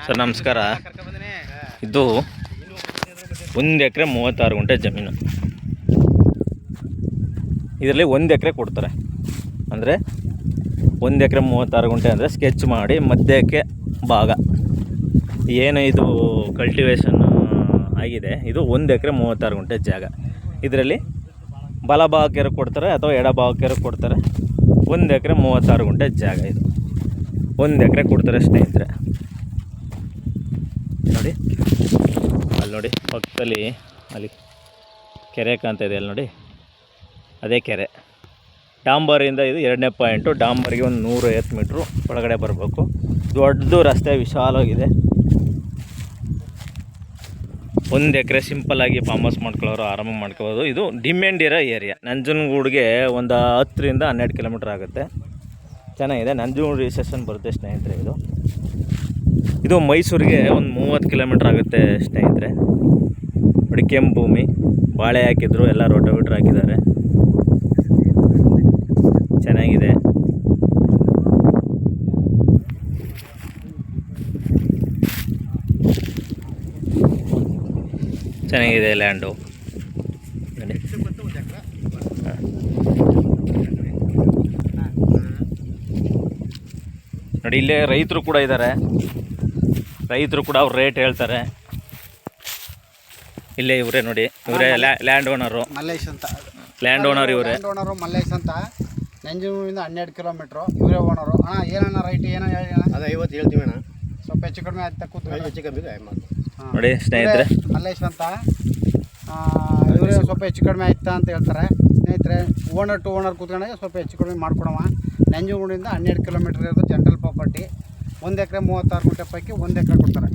Sir ನಮಸ್ಕಾರ. ಇದು 1 ಎಕರೆ 36 ಗುಂಟೆ ಜಮೀನು. ಇದರಲ್ಲಿ 1 ಎಕರೆ ಕೊಡ್ತಾರೆ. ಅಂದರೆ 1 ಎಕರೆ 36 ಗುಂಟೆ ಅಂದರೆ ಸ್ಕೆಚ್ ಮಾಡಿ ಮಧ್ಯಕ್ಕೆ ಭಾಗ ಏನು ಇದು ಕಲ್ಟಿವೇಷನ್ ಆಗಿದೆ. ಇದು 1 ಎಕರೆ 36 ಗುಂಟೆ ಜಾಗ. ಇದರಲ್ಲಿ ಬಲಭಾಗಕ್ಕೆ ಕೊಡ್ತಾರೆ ಅಥವಾ ಎಡಭಾಗಕ್ಕೆ ಕೊಡ್ತಾರೆ. 1 ಎಕರೆ 36 ಗುಂಟೆ ಜಾಗ. ಇದು 1 ಎಕರೆ ಕೊಡ್ತಾರೆ ಸ್ನೇಹಿತರೆ. ನೋಡಿ ಅಲ್ಲಿ ನೋಡಿ ಪಕ್ಕದಲ್ಲಿ ಅಲ್ಲಿ ಕೆರೆ ಕಾಣ್ತಾ ಇದೆ. ಅಲ್ಲಿ ನೋಡಿ ಅದೇ ಕೆರೆ. ಡಾಂಬರಿಂದ ಇದು 2ನೇ ಪಾಯಿಂಟು. ಡಾಂಬರ್ಗೆ ಒಂದು 150 ಮೀಟ್ರು ಒಳಗಡೆ ಬರಬೇಕು. ದೊಡ್ಡ ರಸ್ತೆ ವಿಶಾಲವಾಗಿದೆ. 1 ಎಕರೆ ಸಿಂಪಲ್ಲಾಗಿ ಫಾರ್ಮ್ ಹೌಸ್ ಮಾಡ್ಕೊಳ್ಳೋರು ಆರಾಮಾಗಿ ಮಾಡ್ಕೋಬೋದು. ಇದು ಡಿಮ್ಯಾಂಡ್ ಇರೋ ಏರಿಯಾ. ನಂಜನಗೂಡಿಗೆ ಒಂದು 10ರಿಂದ 12 ಕಿಲೋಮೀಟ್ರ್ ಆಗುತ್ತೆ. ಚೆನ್ನಾಗಿದೆ. ನಂಜನಗೂಡು ರಿಸೆಷನ್ ಬರುತ್ತೆ ಸ್ನೇಹಿತರೆ. ಇದು ಮೈಸೂರಿಗೆ ಒಂದು 30 ಕಿಲೋಮೀಟ್ರ್ ಆಗುತ್ತೆ ಸ್ನೇಹಿತರೆ. ನೋಡಿ ಕೆಂಪು ಭೂಮಿ, ಬಾಳೆ ಹಾಕಿದ್ರು, ಎಲ್ಲ ರೋಟೋವೇಟ್ರ್ ಹಾಕಿದ್ದಾರೆ. ಚೆನ್ನಾಗಿದೆ. ಚೆನ್ನಾಗಿದೆ ಲ್ಯಾಂಡು. ನೋಡಿ ಇಲ್ಲೇ ರೈತರು ಕೂಡ ಇದ್ದಾರೆ. ರೈತರು ಕೂಡ ಅವ್ರು ರೇಟ್ ಹೇಳ್ತಾರೆ. ಇಲ್ಲೇ ಇವರೇ ನೋಡಿ, ಇವರೇ ಲ್ಯಾಂಡ್ ಓನರು. ಮಲ್ಲೇಶ್ ಅಂತ ಲ್ಯಾಂಡ್ ಓನರ್ ಇವರೇ. ಲ್ಯಾಂಡ್ ಓನರು ಮಲ್ಲೇಶ್ ಅಂತ. ನಂಜನಗೂಡಿಂದ 12 ಕಿಲೋಮೀಟ್ರು. ಇವರೇ ಓನರು. ಏನಣ್ಣ ರೈಟ್ ಏನೋ ಹೇಳಿ ಅಣ್ಣ. ಅದೇ 50 ಹೇಳ್ತೀವಿ ಅಣ್ಣ. ಸ್ವಲ್ಪ ಹೆಚ್ಚು ಕಡಿಮೆ ಆಯ್ತಾ ಕೂತ್ಕೊಂಡು ಹೆಚ್ಚು ಕಮ್ಮಿ ನೋಡಿ ಸ್ನೇಹಿತರೆ, ಮಲ್ಲೇಶ್ ಅಂತ ಇವರೇ ಸ್ವಲ್ಪ ಹೆಚ್ಚು ಕಡಿಮೆ ಆಯ್ತಾ ಅಂತ ಹೇಳ್ತಾರೆ ಸ್ನೇಹಿತರೆ. ಓನರ್ ಟು ಓನರ್ ಕೂತ್ಕೊಂಡಾಗ ಸ್ವಲ್ಪ ಹೆಚ್ಚು ಕಡಿಮೆ ಮಾಡ್ಕೊಡವ. ನಂಜನಗೂಡಿಂದ 12 ಕಿಲೋಮೀಟ್ರ್ ಇರೋದು ಜನರಲ್ ಪ್ರಾಪರ್ಟಿ. 1 ಎಕರೆ 36 ಗುಂಟೆ ಪೈಕಿ 1 ಎಕರೆ ಕೊಡ್ತಾರೆ.